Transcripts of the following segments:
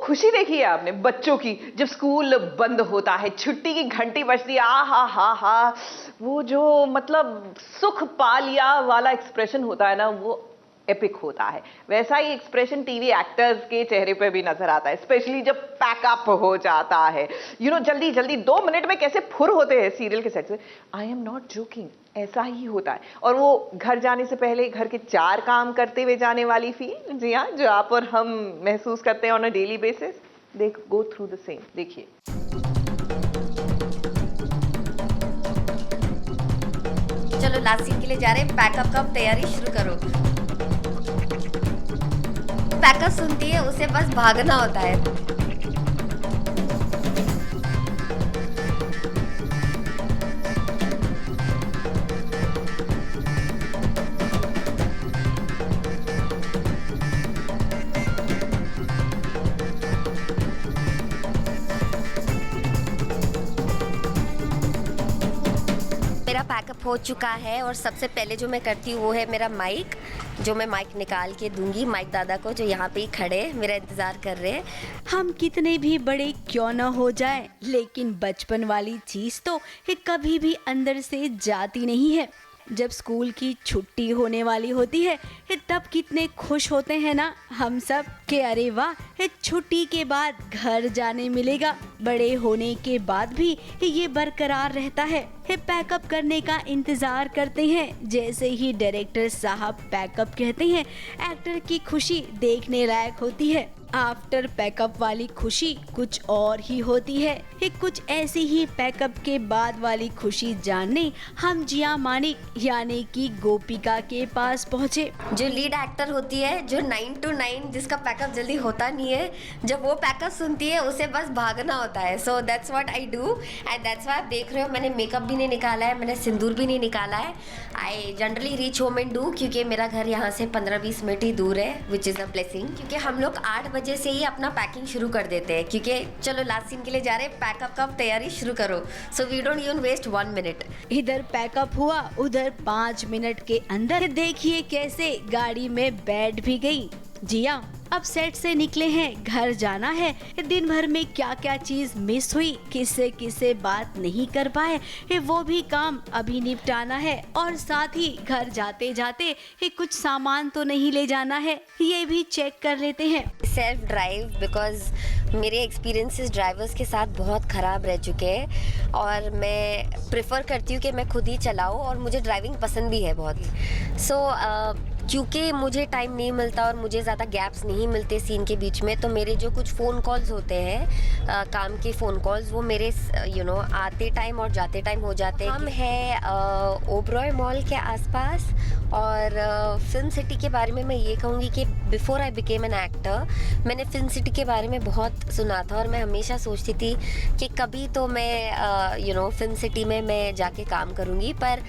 खुशी देखी है आपने बच्चों की जब स्कूल बंद होता है, छुट्टी की घंटी बजती है, आ हा हा हा, वो जो मतलब सुख पा लिया वाला एक्सप्रेशन होता है ना, वो एपिक होता है। वैसा ही एक्सप्रेशन टीवी एक्टर्स के चेहरे पे भी नजर आता है, स्पेशली जब पैकअप हो जाता है। जल्दी जल्दी 2 मिनट में कैसे फुर होते हैं सीरियल के सेट से। आई एम नॉट जोकिंग, ऐसा ही होता है। और वो घर जाने से पहले घर के 4 काम करते हुए जाने वाली फील, जी हाँ, जो आप और हम महसूस करते हैं on a daily basis. Go through the same. देखिए, चलो लास्ट सीन के लिए जा रहे हैं, पैकअप का तैयारी शुरू करो। पैकअप सुनती है उसे बस भागना होता है। मेरा पैकअप हो चुका है और सबसे पहले जो मैं करती हूँ वो है मेरा माइक, जो मैं माइक निकाल के दूंगी माइक दादा को, जो यहाँ पे ही खड़े मेरा इंतज़ार कर रहे हैं। हम कितने भी बड़े क्यों न हो जाए, लेकिन बचपन वाली चीज़ तो कभी भी अंदर से जाती नहीं है। जब स्कूल की छुट्टी होने वाली होती है तब कितने खुश होते हैं ना हम सब कि अरे वाह, छुट्टी के बाद घर जाने मिलेगा। बड़े होने के बाद भी ये बरकरार रहता है। पैकअप करने का इंतजार करते हैं। जैसे ही डायरेक्टर साहब पैकअप कहते हैं, एक्टर की खुशी देखने लायक होती है। आफ्टर पैकअप वाली खुशी कुछ और ही होती है। कुछ ऐसी ही पैकअप के बाद वाली खुशी जानने हम जिया मानिक यानी कि गोपिका के पास पहुँचे। जो लीड एक्टर होती है, जो 9 to 9 जिसका पैकअप जल्दी होता नहीं है, जब वो पैकअप सुनती है उसे बस भागना होता है। So that's what I do and that's why आप देख रहे हो मैंने मेकअप भी नहीं निकाला है, मैंने सिंदूर भी नहीं निकाला है। I generally reach home and do, क्योंकि मेरा घर यहाँ से 15-20 मिनट ही दूर है, विच इज़ अ ब्लेसिंग। क्योंकि हम लोग 8 बजे से ही अपना पैकिंग शुरू कर देते हैं, क्योंकि चलो लास्ट सीन के लिए जा रहे हैं, पैकअप का तैयारी शुरू करो। So we don't even waste 1 minute. इधर पैकअप हुआ, उधर 5 मिनट के अंदर देखिए कैसे गाड़ी में बैठ भी गई। जिया अब सेट से निकले हैं, घर जाना है। दिन भर में क्या क्या चीज मिस हुई, किससे किससे बात नहीं कर पाए, वो भी काम अभी निपटाना है। और साथ ही घर जाते जाते कुछ सामान तो नहीं ले जाना है, ये भी चेक कर लेते हैं। सेल्फ ड्राइव, बिकॉज मेरे एक्सपीरियंसेस ड्राइवर्स के साथ बहुत ख़राब रह चुके हैं और मैं प्रेफर करती हूँ कि मैं खुद ही चलाऊँ, और मुझे ड्राइविंग पसंद भी है बहुत। क्योंकि मुझे टाइम नहीं मिलता और मुझे ज़्यादा गैप्स नहीं मिलते सीन के बीच में, तो मेरे जो कुछ फ़ोन कॉल्स होते हैं, काम के फ़ोन कॉल्स, वो मेरे आते टाइम और जाते टाइम हो जाते हैं। हम हैं ओबरॉय मॉल के आसपास, और फिल्म सिटी के बारे में मैं ये कहूँगी कि before I became an actor मैंने फिल्म सिटी के बारे में बहुत सुना था, और मैं हमेशा सोचती थी कि कभी तो मैं फिल्म सिटी में मैं जाके काम करूँगी। पर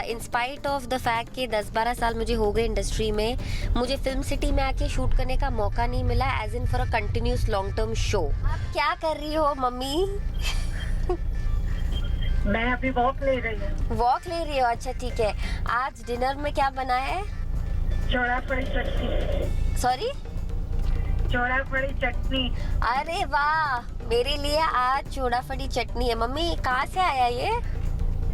in spite of the fact कि 10-12 साल मुझे हो गए इंडस्ट्री में, मुझे फिल्म सिटी में आके शूट करने का मौका नहीं मिला as in for a continuous long term show. आप क्या कर रही हो मम्मी? मैं अभी वॉक ले रही हूँ। वॉक ले रही हो, अच्छा ठीक है। आज डिनर में क्या बना है? चौड़ाफड़ी चटनी। सॉरी? चौड़ाफड़ी चटनी। अरे वाह, मेरे लिए आज चौड़ाफड़ी चटनी है। मम्मी कहाँ से आया ये?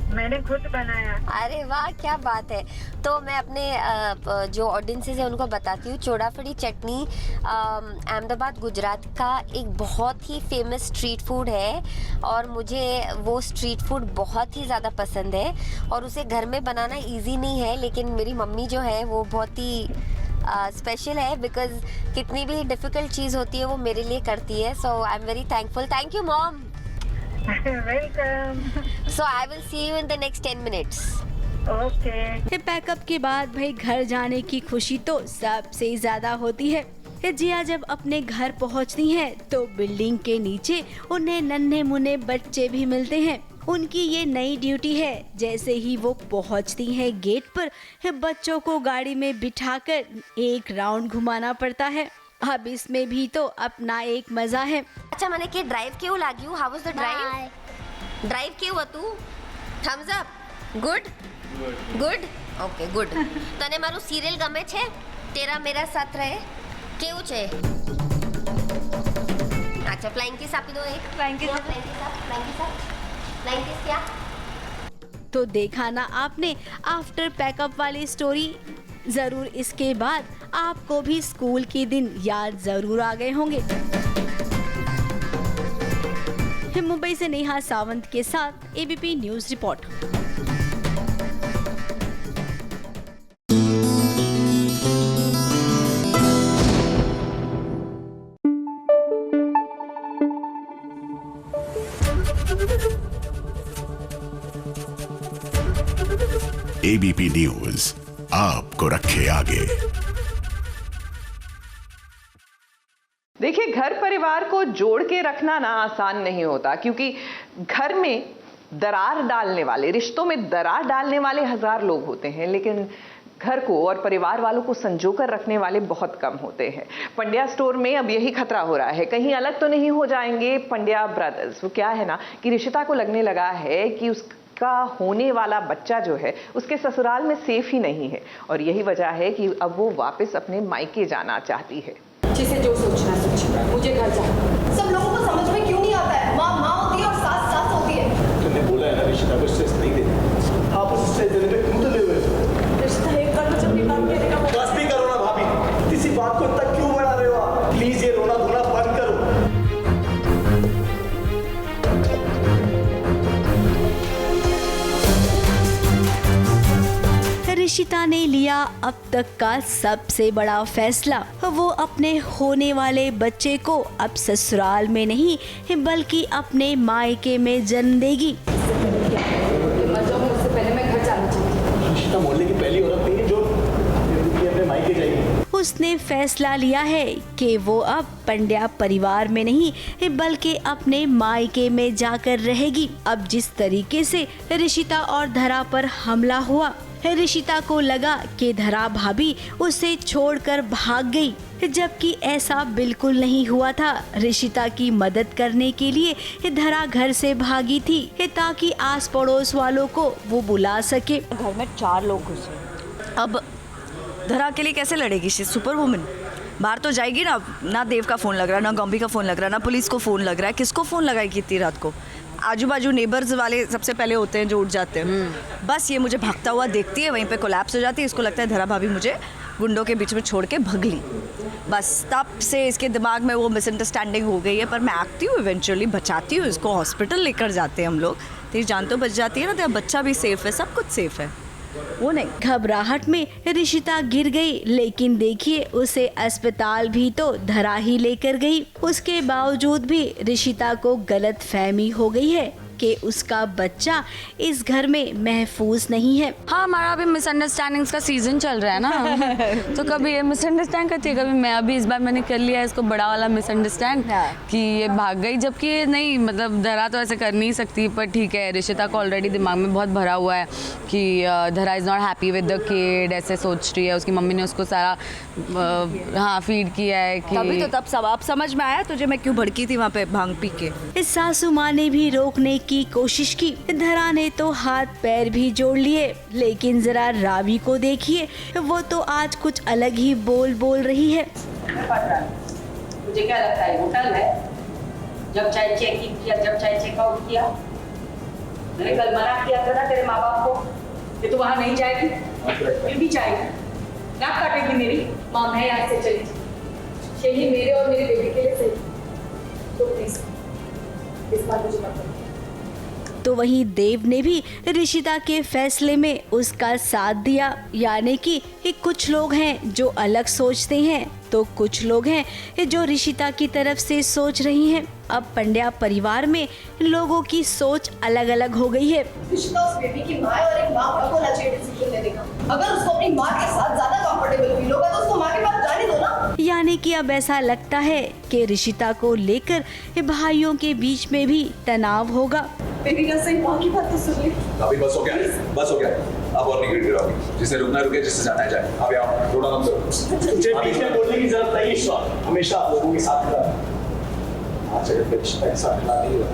मैंने खुद बनाया। अरे वाह, क्या बात है। तो मैं अपने जो ऑडियंसेस है उनको बताती हूँ, चौड़ाफड़ी चटनी अहमदाबाद गुजरात का एक बहुत ही फेमस स्ट्रीट फूड है, और मुझे वो स्ट्रीट फूड बहुत ही ज़्यादा पसंद है। और उसे घर में बनाना इजी नहीं है, लेकिन मेरी मम्मी जो है वो बहुत ही स्पेशल है, बिकॉज कितनी भी डिफ़िकल्ट चीज़ होती है वो मेरे लिए करती है। So I am very thankful. Thank you mom. Welcome. So I will see you in the next 10 minutes. Okay. Pack up के बाद भाई घर जाने की खुशी तो सबसे ज्यादा होती है। जिया जब अपने घर पहुंचती हैं तो बिल्डिंग के नीचे उन्हें नन्हे मुन्ने बच्चे भी मिलते हैं। उनकी ये नई ड्यूटी है। जैसे ही वो पहुंचती हैं गेट पर, बच्चों को गाड़ी में बिठाकर एक राउंड घुमाना पड़ता है। अब इसमें भी तो अपना एक मजा है। अच्छा, मैंने के ड्राइव केवु लाग्યું? How was the drive? Drive केवु હતું? Thumbs up? Good? Good? Okay, good. તને મારું સિરિયલ ગમે છે? તેરા મેરા સાથ રહે કેવું છે? 90s आप ही दो एक 90s क्या? तो देखा ना आपने आफ्टर पैकअप वाली स्टोरी। जरूर इसके बाद आपको भी स्कूल के दिन याद जरूर आ गए होंगे। मुंबई से नेहा सावंत के साथ ABP news report. ABP news आपको रखे आगे। देखिए, घर परिवार को जोड़ के रखना ना आसान नहीं होता, क्योंकि घर में दरार डालने वाले, रिश्तों में दरार डालने वाले हजार लोग होते हैं, लेकिन घर को और परिवार वालों को संजोकर रखने वाले बहुत कम होते हैं। पंड्या स्टोर में अब यही खतरा हो रहा है, कहीं अलग तो नहीं हो जाएंगे पंड्या ब्रदर्स। वो क्या है ना कि रिशिता को लगने लगा है कि उसका होने वाला बच्चा जो है उसके ससुराल में सेफ ही नहीं है, और यही वजह है कि अब वो वापस अपने मायके जाना चाहती है। जिसे जो सोचना सोचे, मुझे घर जा। सब लोगों को समझ में क्यों नहीं आता है? माँ माँ होती है और सास सास होती है। तुमने बोला है ना रिश्ता को स्ट्रेस नहीं देना। आप उस स्ट्रेस देने पे क्यों तुले हुए हो? रिश्ता एक बार मुझे अपनी बात कहने का बस भी करो ना भाभी, किसी बात को तक क्यों बढ़ा रहे हो आप? प्लीज ये रोना धोना बंद करो। रिशिता ने लिया अब तक का सबसे बड़ा फैसला। वो अपने होने वाले बच्चे को अब ससुराल में नहीं बल्कि अपने मायके में जन्म देगी। उससे पहले मैं घर जाना चाहती हूँ। रिश्ता मोहल्ले की पहली औरत नहीं जो अपने मायके जाएगी। उसने फैसला लिया है कि वो अब पंड्या परिवार में नहीं बल्कि अपने मायके में जाकर रहेगी। अब जिस तरीके से रिशिता और धरा पर हमला हुआ, रिशिता को लगा कि धरा भाभी उसे छोड़कर भाग गई, जबकि ऐसा बिल्कुल नहीं हुआ था। रिशिता की मदद करने के लिए धरा घर से भागी थी ताकि आस पड़ोस वालों को वो बुला सके। घर में 4 लोग घुसे, अब धरा के लिए कैसे लड़ेगी? सुपर वुमन बाहर तो जाएगी ना देव का फ़ोन लग रहा है, ना गॉम्बी का फ़ोन लग रहा है, ना पुलिस को फ़ोन लग रहा है। किसको फ़ोन लगाएगी इतनी रात को? आजू बाजू नेबर्स वाले सबसे पहले होते हैं जो उठ जाते हैं। बस ये मुझे भागता हुआ देखती है, वहीं पे कोलैप्स हो जाती है। इसको लगता है धरा भाभी मुझे गुंडों के बीच में छोड़ के भग ली। बस तब से इसके दिमाग में वो मिसअंडरस्टैंडिंग हो गई है। पर मैं आती हूँ, इवेंचुअली बचाती हूँ इसको, हॉस्पिटल लेकर जाते हैं हम लोग। तेरी जान तो बच जाती है ना, तेरा बच्चा भी सेफ है, सब कुछ सेफ है। वो नहीं, घबराहट में रिशिता गिर गई, लेकिन देखिए उसे अस्पताल भी तो धरा ही लेकर गई। उसके बावजूद भी रिशिता को गलत फहमी हो गई है कि उसका बच्चा इस घर में महफूज नहीं है। हाँ, हमारा अभी मिसअंडरस्टैंडिंग्स का सीजन चल रहा है ना तो कभी ये मिसअंडरस्टैंड करती है, कभी मैं। अभी इस बार मैंने कर लिया है इसको बड़ा वाला मिसअंडरस्टैंड कि ये भाग गई, जबकि नहीं, मतलब धरा तो ऐसे कर नहीं सकती। पर ठीक है, रिशिता को ऑलरेडी दिमाग में बहुत भरा हुआ है कि धरा is not happy with the kid, ऐसे सोच रही है। उसकी मम्मी ने उसको सारा फीड किया है कि तभी तो तब सब आप समझ में आया तुझे मैं क्यों भड़की थी वहाँ पे भांग पी के। इस सासू माँ ने भी रोकने की कोशिश की, धरा ने तो हाथ पैर भी जोड़ लिए, लेकिन जरा रावी को देखिए, वो तो आज कुछ अलग ही बोल रही है। मुझे क्या लगता है होटल है? जब चाहे चेक इन किया, जब चाहे चेकआउट किया। मैंने कल मना किया था ना तेरे माँ बाप को कि तू वहाँ नहीं जाएगी, फिर भी जाएगी, नाक काटेगी मेरी। माँ मैं यहाँ से चली, यही मेरे और मेरी बेटी के लिए सही। तो प्लीज इस बार मुझे मत। तो वहीं देव ने भी रिशिता के फैसले में उसका साथ दिया। यानी कि कुछ लोग हैं जो अलग सोचते हैं, तो कुछ लोग हैं जो रिशिता की तरफ से सोच रही हैं। अब पंड्या परिवार में लोगों की सोच अलग अलग हो गई है। रिश्ता उस बेबी की माँ और एक माँ बाप को होना चाहिए डिसीजन लेने का। अगर उसको अपनी माँ के साथ ज्यादा कंफर्टेबल फील होगा तो उसको माँ के पास जाने दो ना। यानी कि अब ऐसा लगता है कि रिशिता को लेकर भाइयों के बीच में भी तनाव होगा। बेबी का सही माँ की बात तो सुन ली। अभी बस हो गया, बस हो गया। अब और नहीं गिराओगी। जिसे रुकना रुके, जिसे जाना है जाए। अब आओ, रोना मत करो। मुझे पीछे बोलने की जरूरत नहीं है। हमेशा आप लोगों के साथ खड़ा है। आज अगर रिश्ता के साथ खड़ा नहीं रहा,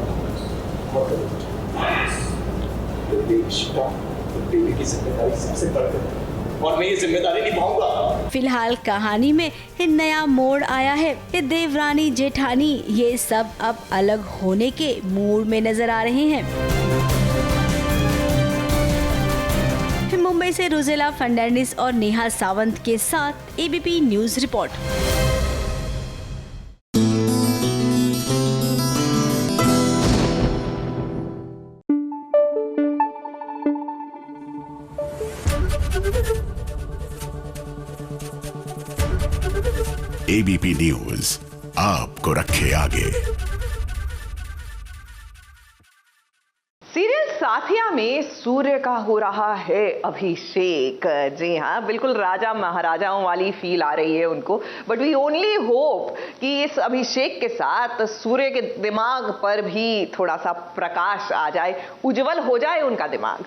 तो रिश्ता बेबी की जिम्मेदारी सबसे बढ़कर, और मैं ये जिम्मेदारी निभाऊंगा। फिलहाल कहानी में नया मोड़ आया है। देवरानी जेठानी ये सब अब अलग होने के मूड में नजर आ रहे हैं। मुंबई से रोजेला फर्नांडिस और नेहा सावंत के साथ ABP news report. ABP news आपको रखे आगे। सीरियल साथिया में सूर्य का हो रहा है अभिषेक। जी हाँ, बिल्कुल राजा महाराजाओं वाली फील आ रही है उनको। बट वी ओनली होप कि इस अभिषेक के साथ सूर्य के दिमाग पर भी थोड़ा सा प्रकाश आ जाए, उज्जवल हो जाए उनका दिमाग।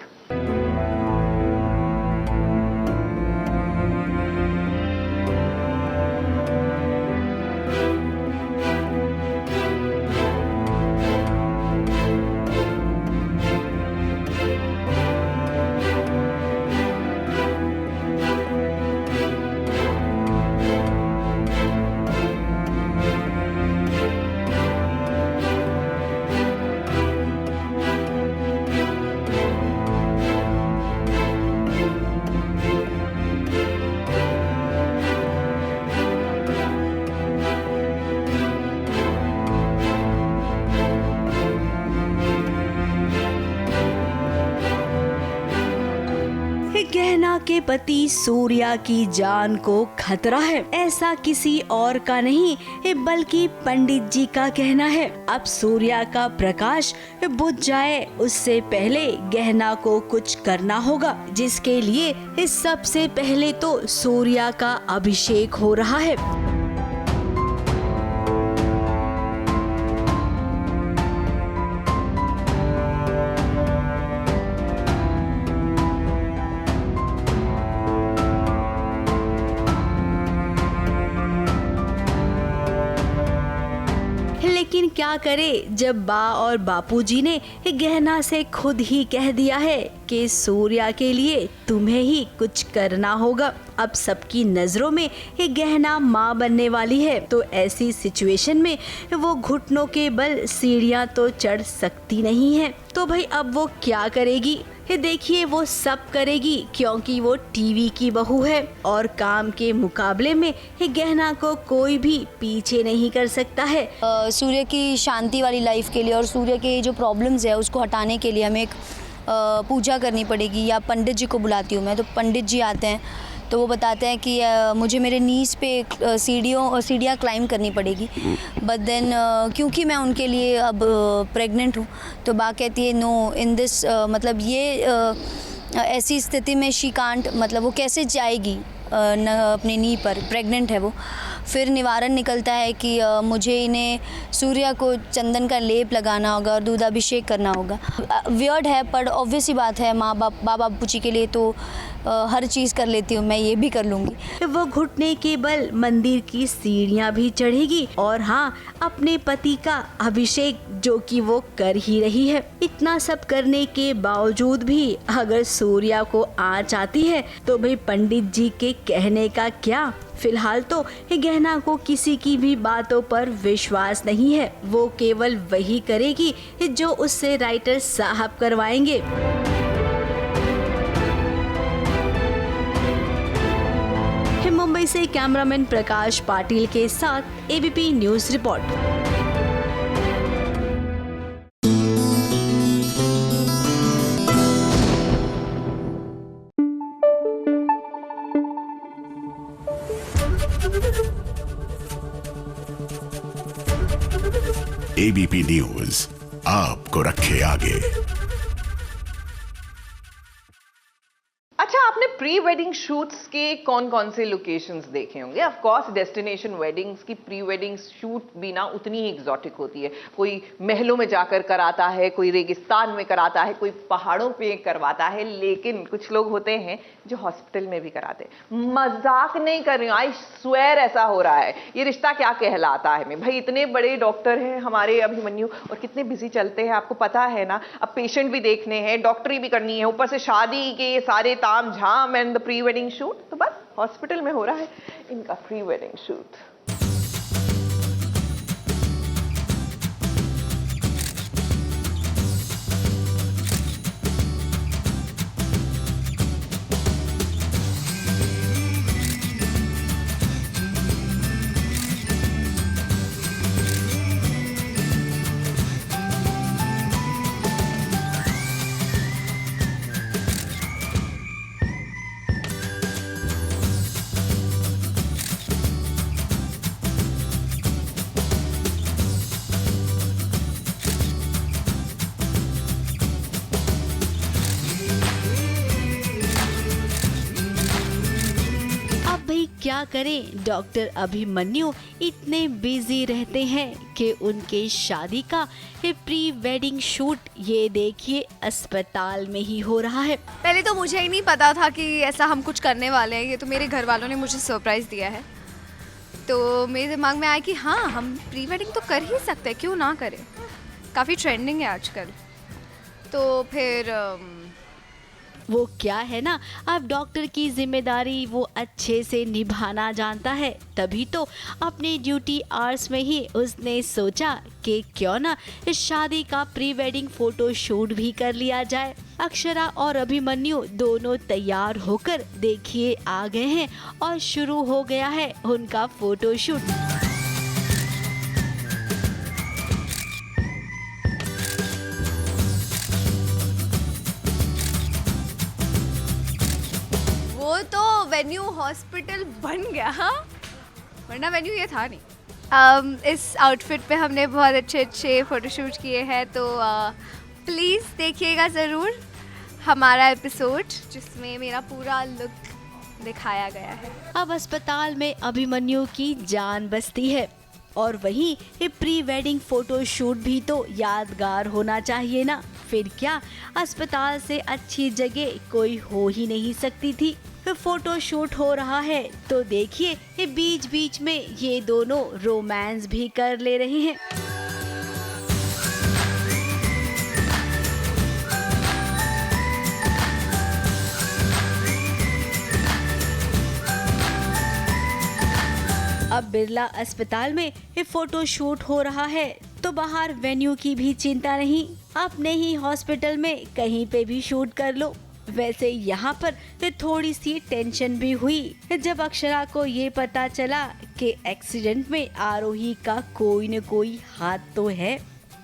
गहना के पति सूर्या की जान को खतरा है, ऐसा किसी और का नहीं बल्कि पंडित जी का कहना है। अब सूर्या का प्रकाश बुझ जाए उससे पहले गहना को कुछ करना होगा, जिसके लिए सबसे पहले तो सूर्या का अभिषेक हो रहा है। लेकिन क्या करे जब बा और बापूजी ने गहना से खुद ही कह दिया है कि सूर्या के लिए तुम्हें ही कुछ करना होगा। अब सबकी नजरों में गहना माँ बनने वाली है, तो ऐसी सिचुएशन में वो घुटनों के बल सीढ़ियाँ तो चढ़ सकती नहीं है। तो भाई अब वो क्या करेगी? देखिए वो सब करेगी, क्योंकि वो टीवी की बहू है और काम के मुकाबले में गहना को कोई भी पीछे नहीं कर सकता है। सूर्य की शांति वाली लाइफ के लिए और सूर्य के जो प्रॉब्लम्स है उसको हटाने के लिए हमें एक पूजा करनी पड़ेगी, या पंडित जी को बुलाती हूँ मैं। तो पंडित जी आते हैं तो वो बताते हैं कि मुझे मेरे नीज पे सीढ़ियाँ क्लाइंब करनी पड़ेगी। बट देन क्योंकि मैं उनके लिए अब प्रेग्नेंट हूँ, तो बा कहती है नो इन दिस, मतलब ये ऐसी स्थिति में शी कांट, मतलब वो कैसे जाएगी अपने नी पर, प्रेग्नेंट है वो। फिर निवारण निकलता है कि मुझे इन्हें सूर्या को चंदन का लेप लगाना होगा और दूधाभिषेक करना होगा। वियर्ड है पर ऑब्वियस ही बात है, माँ बापू जी के लिए तो हर चीज़ कर लेती हूँ, मैं ये भी कर लूँगी। वो घुटने के बल मंदिर की सीढ़ियाँ भी चढ़ेगी और हाँ, अपने पति का अभिषेक जो कि वो कर ही रही है। इतना सब करने के बावजूद भी अगर सूर्या को आँच आती है तो भाई पंडित जी के कहने का क्या। फिलहाल तो गहना को किसी की भी बातों पर विश्वास नहीं है, वो केवल वही करेगी जो उससे राइटर साहब करवाएंगे। मुंबई से कैमरामैन प्रकाश पाटिल के साथ ABP news report. ABP news आपको रखे आगे। अच्छा, आपने प्री वेडिंग शूट्स के कौन कौन से लोकेशंस देखे होंगे? ऑफ कोर्स डेस्टिनेशन वेडिंग्स की प्री वेडिंग शूट भी ना उतनी ही एग्जॉटिक होती है। कोई महलों में जाकर कराता है, कोई रेगिस्तान में कराता है, कोई पहाड़ों पे करवाता है, लेकिन कुछ लोग होते हैं जो हॉस्पिटल में भी कराते हैं। मजाक नहीं कर रही हूँ, आई स्वेयर ऐसा हो रहा है। ये रिश्ता क्या कहलाता है? भाई इतने बड़े डॉक्टर हैं हमारे अभिमन्यु और कितने बिजी चलते हैं, आपको पता है ना। अब पेशेंट भी देखने हैं, डॉक्टरी भी करनी है, ऊपर से शादी के सारे ताम झाम and the pre wedding shoot. तो बस हॉस्पिटल में हो रहा है इनका प्री वेडिंग शूट। क्या करें, डॉक्टर अभिमन्यु इतने बिजी रहते हैं कि उनके शादी का प्री वेडिंग शूट ये देखिए अस्पताल में ही हो रहा है। पहले तो मुझे ही नहीं पता था कि ऐसा हम कुछ करने वाले हैं, ये तो मेरे घर वालों ने मुझे सरप्राइज़ दिया है। तो मेरे दिमाग में आया कि हाँ हम प्री वेडिंग तो कर ही सकते हैं, क्यों ना करें, काफ़ी ट्रेंडिंग है आजकल। तो फिर वो क्या है ना, अब डॉक्टर की जिम्मेदारी वो अच्छे से निभाना जानता है, तभी तो अपने ड्यूटी आवर्स में ही उसने सोचा कि क्यों ना इस शादी का प्री वेडिंग फोटो शूट भी कर लिया जाए। अक्षरा और अभिमन्यु दोनों तैयार होकर देखिए आ गए हैं और शुरू हो गया है उनका फोटो शूट। वो तो वेन्यू हॉस्पिटल बन गया, वरना वेन्यू ये था नहीं। इस आउटफिट पे हमने बहुत अच्छे फोटोशूट किए हैं, तो प्लीज़ देखिएगा ज़रूर हमारा एपिसोड जिसमें मेरा पूरा लुक दिखाया गया है। अब अस्पताल में अभिमन्यु की जान बसती है और वहीं ये प्री वेडिंग फोटो शूट भी तो यादगार होना चाहिए ना, फिर क्या अस्पताल से अच्छी जगह कोई हो ही नहीं सकती थी। फोटो शूट हो रहा है तो देखिए ये बीच बीच में ये दोनों रोमांस भी कर ले रहे हैं। अब बिरला अस्पताल में ये फोटो शूट हो रहा है तो बाहर वेन्यू की भी चिंता नहीं, अपने ही हॉस्पिटल में कहीं पे भी शूट कर लो। वैसे यहाँ पर थोड़ी सी टेंशन भी हुई जब अक्षरा को ये पता चला कि एक्सीडेंट में आरोही का कोई न कोई हाथ तो है।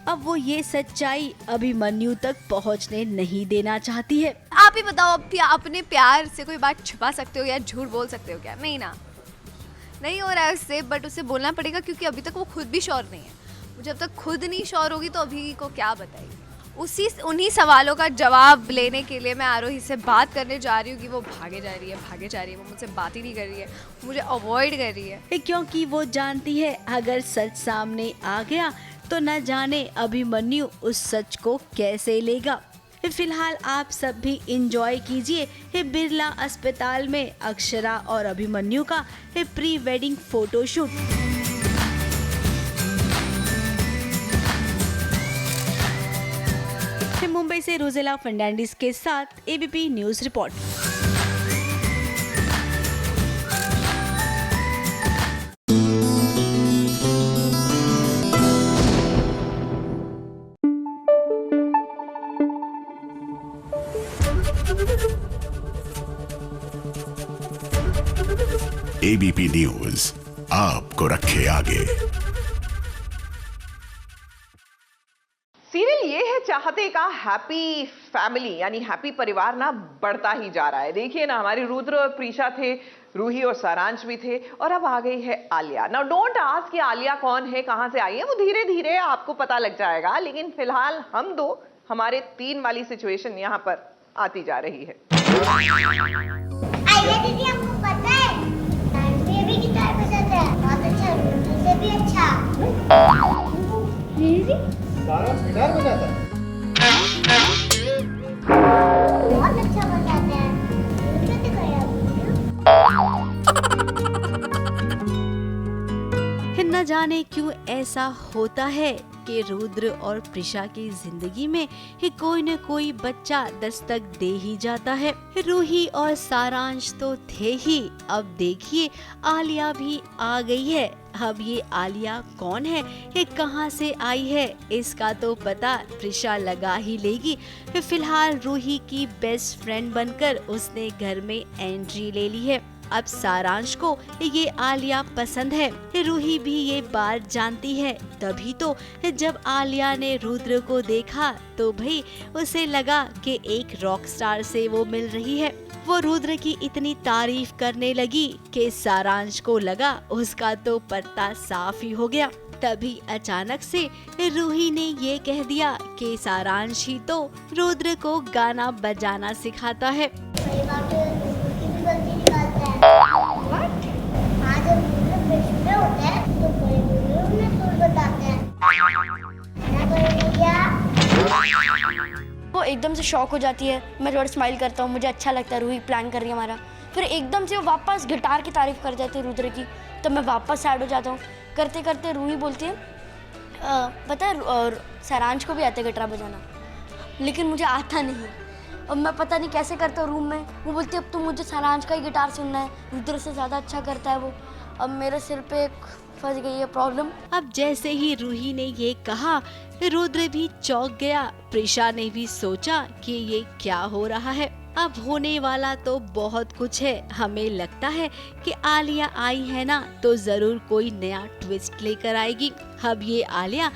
अब वो ये सच्चाई अभिमन्यु तक पहुँचने नहीं देना चाहती है। आप ही बताओ, अपने प्यार से कोई बात छुपा सकते हो या झूठ बोल सकते हो क्या? नहीं ना, नहीं हो रहा है उससे, बट उसे बोलना पड़ेगा क्योंकि अभी तक वो खुद भी श्योर नहीं है। जब तक खुद नहीं श्योर होगी तो अभी को क्या बताएगी। उन्हीं सवालों का जवाब लेने के लिए मैं आरोही से बात करने जा रही हूँ कि वो भागे जा रही है, वो मुझसे बात ही नहीं कर रही है, मुझे अवॉइड कर रही है, क्योंकि वो जानती है अगर सच सामने आ गया तो न जाने अभिमन्यु उस सच को कैसे लेगा। फिलहाल आप सब भी इंजॉय कीजिए बिरला अस्पताल में अक्षरा और अभिमन्यु का pre wedding photo shoot. Mumbai से रोजेला फर्नांडिस के साथ ABP news report. ABP news आपको रखे आगे। सीरियल ये है चाहते का हैप्पी फैमिली यानी हैप्पी परिवार ना बढ़ता ही जा रहा है। देखिए ना, हमारी रुद्र और प्रीशा थे, रूही और सारांश भी थे, और अब आ गई है आलिया। नाउ डोंट आस्क कि आलिया कौन है, कहां से आई है, वो धीरे धीरे आपको पता लग जाएगा। लेकिन फिलहाल हम दो, हमारे 3 वाली सिचुएशन यहाँ पर आती जा रही है। आलिया दीदी, आपको पता है मुझे भी गिटार पसंद है, बहुत अच्छा, मुझे भी अच्छा। सारांश गिटार बजाता है? बहुत अच्छा बजाता है। जाने क्यों ऐसा होता है कि रुद्र और प्रिशा की जिंदगी में ही कोई न कोई बच्चा दस्तक दे ही जाता है। रूही और सारांश तो थे ही, अब देखिए आलिया भी आ गई है। अब ये आलिया कौन है, ये कहां से आई है, इसका तो पता प्रिशा लगा ही लेगी। फिलहाल रूही की बेस्ट फ्रेंड बनकर उसने घर में एंट्री ले ली है। अब सारांश को ये आलिया पसंद है, रूही भी ये बात जानती है। तभी तो जब आलिया ने रुद्र को देखा तो भाई उसे लगा कि एक रॉक स्टार से वो मिल रही है। वो रुद्र की इतनी तारीफ करने लगी कि सारांश को लगा उसका तो पत्ता साफ ही हो गया। तभी अचानक से रूही ने ये कह दिया कि सारांश ही तो रुद्र को गाना बजाना सिखाता है। वो एकदम से शॉक हो जाती है। मैं थोड़ा स्माइल करता हूँ, मुझे अच्छा लगता है, रूही प्लान कर रही है हमारा। फिर एकदम से वो वापस गिटार की तारीफ कर जाती है रुद्र की, तो मैं वापस सैड हो जाता हूँ। करते करते रूही बोलती है पता है और सारांश को भी आता है गिटार बजाना, लेकिन मुझे आता नहीं है। अब मैं पता नहीं कैसे करता हूँ रूम में। वो बोलती है अब तो मुझे सारांश का ही गिटार सुनना है, रुद्र से ज़्यादा अच्छा करता है वो। अब मेरे सिर पे फंस गई है प्रॉब्लम। अब जैसे ही रूही ने ये कहा रुद्र भी चौंक गया। प्रिशा ने भी सोचा कि ये क्या हो रहा है। अब होने वाला तो बहुत कुछ है। हमें लगता है कि आलिया आई है ना तो जरूर कोई नया ट्विस्ट लेकर आएगी। अब ये आलिया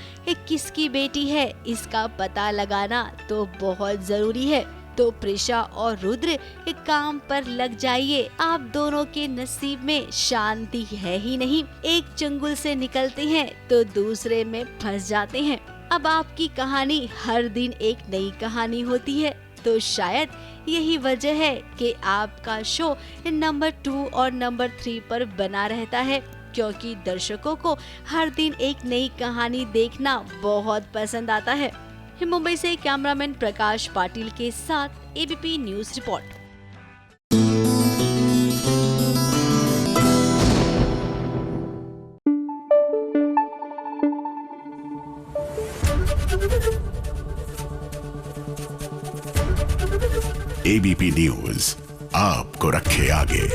किसकी बेटी है इसका पता लगाना तो बहुत जरूरी है। तो प्रिशा और रुद्र काम पर लग जाइए। आप दोनों के नसीब में शांति है ही नहीं, एक चंगुल से निकलते हैं तो दूसरे में फंस जाते हैं। अब आपकी कहानी हर दिन एक नई कहानी होती है, तो शायद यही वजह है कि आपका शो नंबर 2 और नंबर 3 पर बना रहता है, क्योंकि दर्शकों को हर दिन एक नई कहानी देखना बहुत पसंद आता है। मुंबई से कैमरामैन प्रकाश पाटिल के साथ ABP news report. ABP news आपको रखे आगे।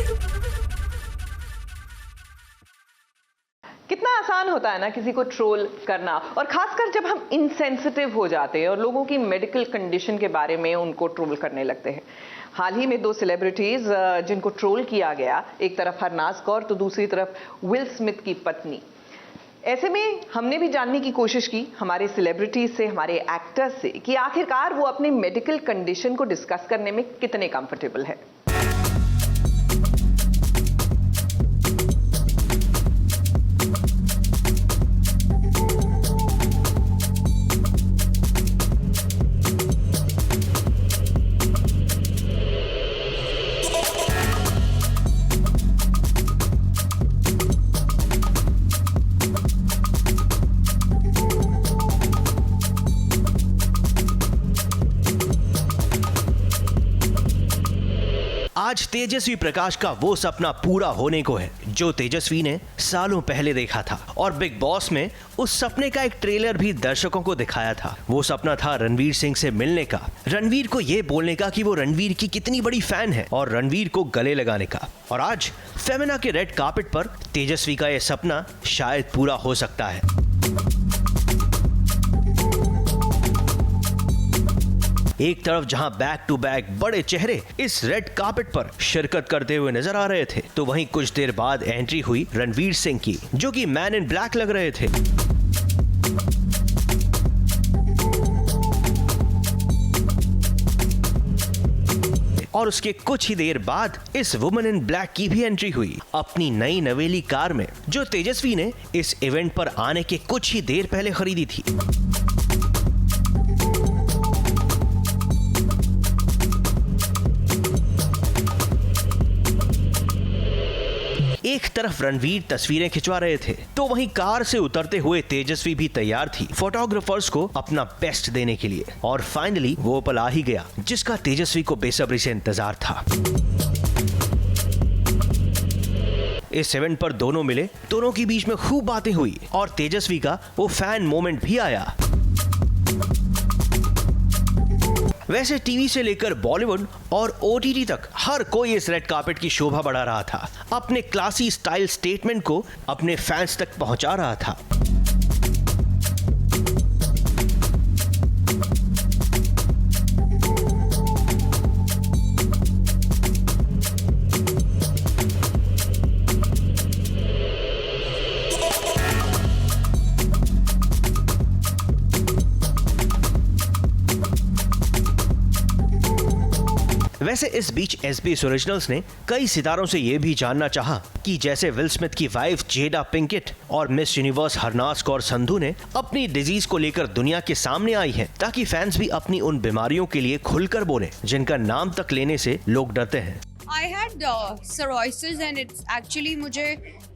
कितना आसान होता है ना किसी को ट्रोल करना, और खासकर जब हम इनसेंसिटिव हो जाते हैं और लोगों की मेडिकल कंडीशन के बारे में उनको ट्रोल करने लगते हैं। हाल ही में 2 सेलिब्रिटीज जिनको ट्रोल किया गया, एक तरफ हरनाज कौर तो दूसरी तरफ विल स्मिथ की पत्नी। ऐसे में हमने भी जानने की कोशिश की हमारे सेलिब्रिटीज से, हमारे एक्टर्स से, कि आखिरकार वो अपनी मेडिकल कंडीशन को डिस्कस करने में कितने कंफर्टेबल है। आज तेजस्वी प्रकाश का वो सपना पूरा होने को है जो तेजस्वी ने सालों पहले देखा था, और बिग बॉस में उस सपने का एक ट्रेलर भी दर्शकों को दिखाया था। वो सपना था रणवीर सिंह से मिलने का, रणवीर को ये बोलने का कि वो रणवीर की कितनी बड़ी फैन है और रणवीर को गले लगाने का। और आज फेमिना के रेड कार्पेट पर तेजस्वी का ये सपना शायद पूरा हो सकता है। एक तरफ जहां बैक टू बैक बड़े चेहरे इस रेड कार्पेट पर शिरकत करते हुए नजर आ रहे थे, तो वहीं कुछ देर बाद एंट्री हुई रणवीर सिंह की, जो कि मैन इन ब्लैक लग रहे थे। और उसके कुछ ही देर बाद इस वुमन इन ब्लैक की भी एंट्री हुई अपनी नई नवेली कार में, जो तेजस्वी ने इस इवेंट पर आने के कुछ ही देर पहले खरीदी थी। एक तरफ रणवीर तस्वीरें खिंचवा रहे थे, तो वहीं कार से उतरते हुए तेजस्वी भी तैयार थी फोटोग्राफर्स को अपना बेस्ट देने के लिए। और फाइनली वो पल आ ही गया जिसका तेजस्वी को बेसब्री से इंतजार था। इस इवेंट पर दोनों मिले, दोनों के बीच में खूब बातें हुई और तेजस्वी का वो फैन मोमेंट भी आया। वैसे टीवी से लेकर बॉलीवुड और ओटीटी तक हर कोई इस रेड कार्पेट की शोभा बढ़ा रहा था, अपने क्लासी स्टाइल स्टेटमेंट को अपने फैंस तक पहुंचा रहा था। वैसे इस बीच SBS ओरिजिनल्स ने कई सितारों से यह भी जानना चाहा कि जैसे विल स्मिथ की वाइफ जेडा पिंकेट और मिस यूनिवर्स हरनाज कौर संधू ने अपनी डिजीज को लेकर दुनिया के सामने आई हैं, ताकि फैंस भी अपनी उन बीमारियों के लिए खुलकर बोले जिनका नाम तक लेने से लोग डरते हैं। I had cirrhosis and it's actually मुझे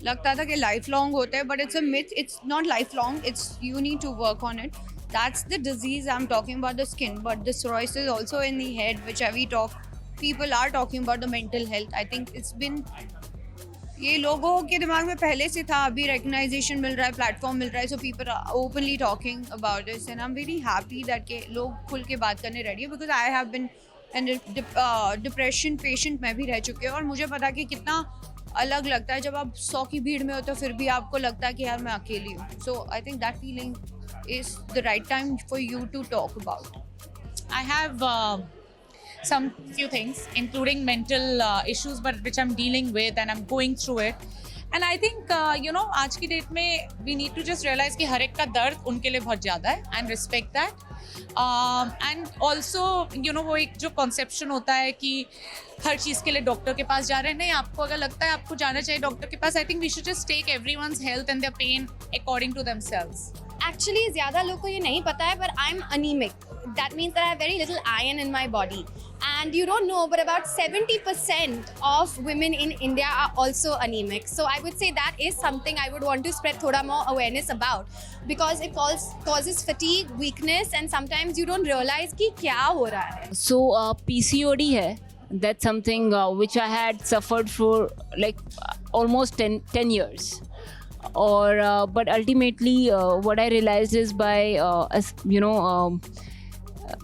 लगता था कि लाइफ लॉन्ग होता है, but it's a myth. It's not lifelong. It's you need to work on it. That's the disease I'm talking about, the skin, but the cirrhosis also in the head, which we talk. People are talking about the mental health. I think it's been ये लोगों के दिमाग में पहले से था, अभी recognition मिल रहा है, प्लेटफॉर्म मिल रहा है, so people are openly talking about this and I'm very happy that के लोग खुल के बात करने ready है, because I have been depression patient मैं भी रह चुकी हूँ और मुझे पता कि कितना अलग लगता है जब आप 100 की भीड़ में हो तो फिर भी आपको लगता है कि यार मैं अकेली हूँ. So I think that feeling is the right time for you to talk about. I have some few things, including mental issues, but which I'm dealing with and I'm going through it. And I think आज की date में we need to just realize कि हर एक का दर्द उनके लिए बहुत ज़्यादा है and respect that. And also वो एक जो conception होता है कि हर चीज़ के लिए डॉक्टर के पास जा रहे हैं, नहीं, आपको अगर लगता है आपको जाना चाहिए डॉक्टर के पास, I think we should just take everyone's health and their pain according to themselves. Actually, ज़्यादा लोग को ये नहीं पता है, but I'm anemic. That means that I have very little iron in my body. And you don't know, but about 70% of women in India are also anemic. So I would say that is something I would want to spread thoda more awareness about, because it causes fatigue, weakness, and sometimes you don't realize कि क्या हो रहा है. So PCOD है. That's something which I had suffered for like almost 10 years. Or but ultimately what I realized is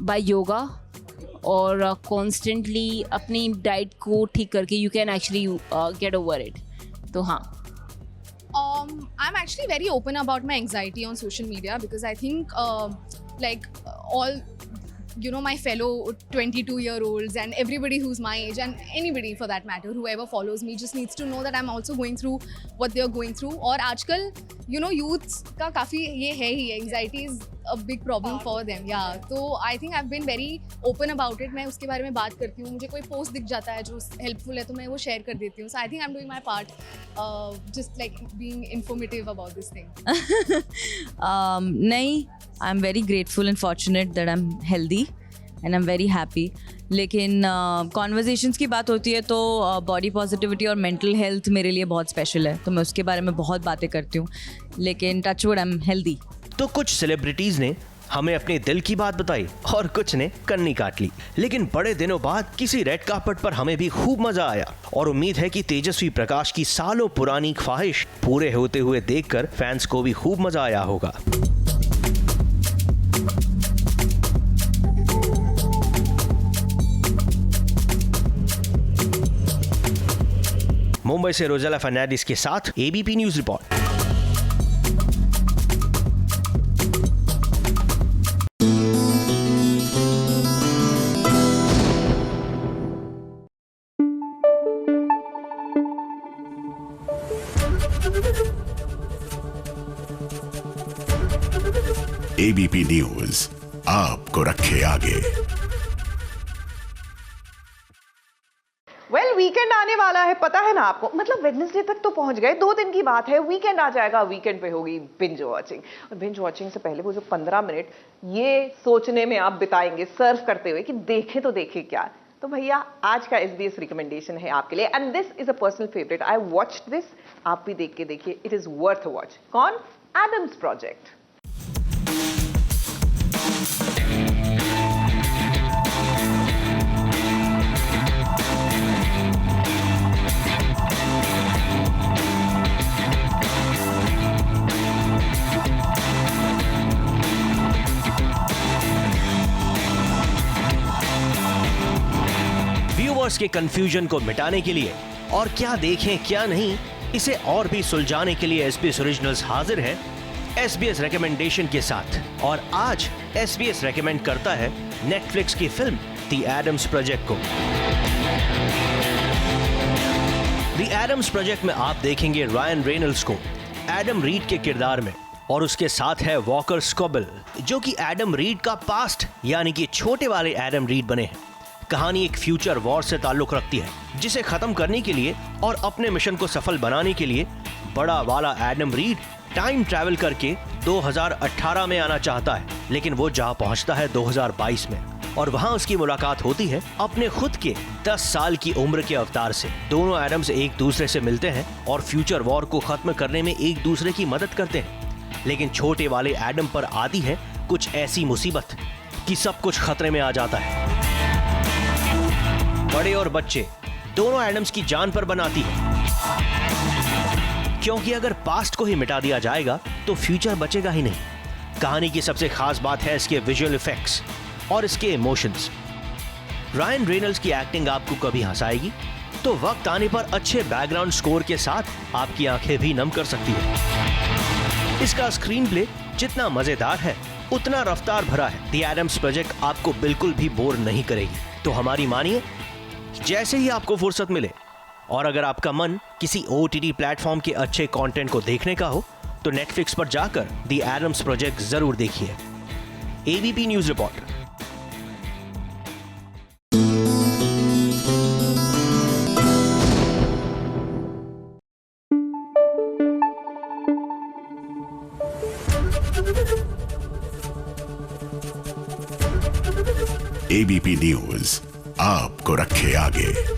by yoga और constantly अपनी diet को ठीक करके you can actually get over it. तो हाँ. I'm actually very open about my anxiety on social media, because I think like all my fellow 22-year-olds and everybody who's my age and anybody for that matter, whoever follows me, just needs to know that I'm also going through what they're going through. और आजकल youths का काफ़ी ये है ही, anxiety is a big problem for them. Yeah, so I think I've been very open about it. मैं उसके बारे में बात करती हूँ, मुझे कोई पोस्ट दिख जाता है जो helpful है तो मैं वो शेयर कर देती हूँ. So I think I'm doing my part, just like being informative about this thing. नहीं, I'm very grateful and fortunate that I'm healthy and I'm very happy. लेकिन कॉन्वर्जेशंस की बात होती है तो बॉडी पॉजिटिविटी और मेंटल हेल्थ मेरे लिए बहुत स्पेशल है, तो मैं उसके बारे में बहुत बातें करती हूँ. लेकिन touch wood, I am healthy. तो कुछ सेलिब्रिटीज ने हमें अपने दिल की बात बताई और कुछ ने कन्नी काट ली, लेकिन बड़े दिनों बाद किसी रेड कार्पेट पर हमें भी खूब मजा आया और उम्मीद है कि तेजस्वी प्रकाश की सालों पुरानी ख्वाहिश पूरे होते हुए देखकर फैंस को भी खूब मजा आया होगा. मुंबई से रोजेला फर्नांडिस के साथ ABP news report. ABP news आपको रखे आगे. वीकेंड आने वाला है, पता है ना आपको, मतलब वेडनेसडे तक तो पहुंच गए, 2 दिन की बात है, वीकेंड आ जाएगा, वीकेंड पे होगी बिंज वॉचिंग. और बिंज वॉचिंग से पहले वो जो 15 मिनट ये सोचने में आप बिताएंगे सर्व करते हुए कि देखें तो देखें क्या, तो भैया आज का SBS रिकमेंडेशन है आपके लिए, and this is a personal favourite. I watched this, आप भी देख के देखिए, it is worth a watch. कौन? Adam's project. व्यूअर्स के कंफ्यूजन को मिटाने के लिए और क्या देखें क्या नहीं, इसे और भी सुलझाने के लिए SBS ओरिजिनल्स हाजिर है SBS रिकमेंडेशन के साथ। और आज SBS रेकमेंड करता है नेटफ्लिक्स की फिल्म द एडम्स प्रोजेक्ट को। द एडम्स प्रोजेक्ट में आप देखेंगे रायन रेनल्ड्स को एडम रीड के किरदार में, और उसके साथ है वॉकर स्कॉबल जो कि एडम रीड का पास्ट यानी कि छोटे वाले एडम रीड बने हैं। कहानी एक फ्यूचर वॉर से ताल्लुक रखती है जिसे खत्म करने के लिए और अपने मिशन को सफल बनाने के लिए बड़ा वाला एडम रीड टाइम ट्रैवल करके 2018 में आना चाहता है, लेकिन वो जा पहुंचता है 2022 में और वहां उसकी मुलाकात होती है अपने खुद के 10 साल की उम्र के अवतार से। दोनों एडम्स एक दूसरे से मिलते हैं और फ्यूचर वॉर को खत्म करने में एक दूसरे की मदद करते हैं, लेकिन छोटे वाले एडम पर आती है कुछ ऐसी मुसीबत कि सब कुछ खतरे में आ जाता है। बड़े और बच्चे दोनों एडम्स की जान पर बनाती है, क्योंकि अगर पास्ट को ही मिटा दिया जाएगा तो फ्यूचर बचेगा ही नहीं। कहानी की सबसे खास बात है इसके विजुअल इफेक्ट्स और इसके इमोशंस। रायन रेनल्ड्स की एक्टिंग आपको कभी हंसाएगी तो वक्त आने पर अच्छे बैकग्राउंड स्कोर के साथ आपकी आंखें भी नम कर सकती है। इसका स्क्रीन प्ले जितना मजेदार है उतना रफ्तार भरा है। द एडम्स प्रोजेक्ट आपको बिल्कुल भी बोर नहीं करेगी। तो हमारी मानिए, जैसे ही आपको फुर्सत मिले और अगर आपका मन किसी OTT प्लेटफॉर्म के अच्छे कंटेंट को देखने का हो तो नेटफ्लिक्स पर जाकर द एडम्स प्रोजेक्ट जरूर देखिए। ABP news report. ABP news आपको रखे आगे।